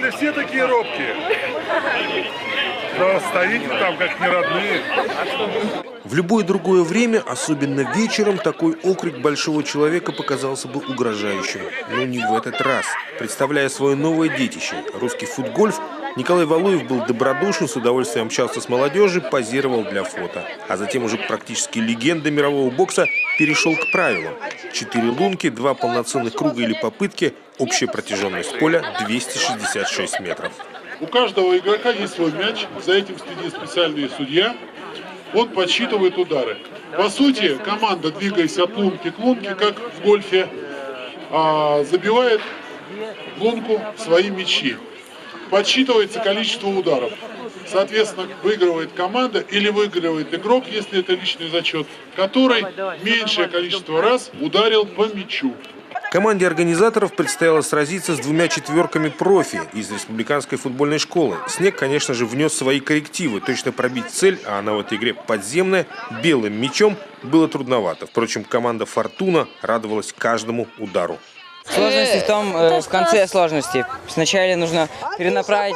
Неужели все такие робкие? Да, стоите там, как неродные. В любое другое время, особенно вечером, такой окрик большого человека показался бы угрожающим. Но не в этот раз. Представляя свое новое детище, русский футгольф, Николай Валуев был добродушен, с удовольствием общался с молодежью, позировал для фото. А затем уже практически легенда мирового бокса перешел к правилам. 4 лунки, 2 полноценных круга или попытки, общая протяженность поля 266 метров. У каждого игрока есть свой мяч, за этим следит специальный судья. Он подсчитывает удары. По сути, команда, двигаясь от лунки к лунке, как в гольфе, забивает в лунку свои мячи. Подсчитывается количество ударов. Соответственно, выигрывает команда или выигрывает игрок, если это личный зачет, который меньшее количество раз ударил по мячу. Команде организаторов предстояло сразиться с 2 четверками профи из республиканской футбольной школы. Снег, конечно же, внес свои коррективы. Точно пробить цель, а она в этой игре подземная, белым мячом было трудновато. Впрочем, команда «Фортуна» радовалась каждому удару. Сложность в том, в конце сложности. Сначала нужно перенаправить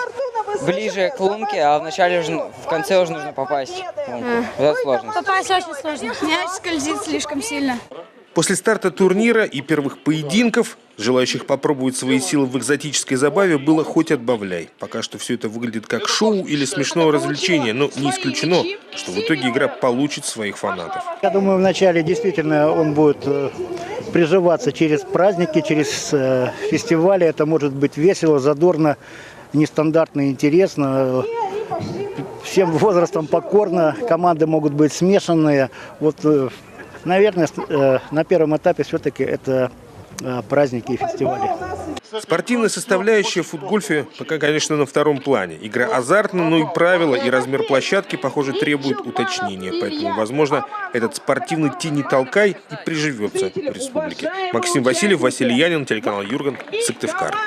ближе к лунке, а в конце уже нужно попасть в лунку. Вот это сложность. Попасть очень сложно. Мяч скользит слишком сильно. После старта турнира и первых поединков желающих попробовать свои силы в экзотической забаве было хоть отбавляй. Пока что все это выглядит как шоу или смешное развлечение, но не исключено, что в итоге игра получит своих фанатов. Я думаю, вначале действительно он будет приживаться через праздники, через фестивали. Это может быть весело, задорно, нестандартно, интересно. Всем возрастам покорно. Команды могут быть смешанные. Вот, наверное, на первом этапе все-таки это праздники и фестивали. Спортивная составляющая в футгольфе пока, конечно, на втором плане. Игра азартна, но и правила, и размер площадки, похоже, требуют уточнения. Поэтому, возможно, этот спортивный тяни-толкай и приживется в республике. Максим Васильев, Василий Янин, телеканал Юрган, Сыктывкар.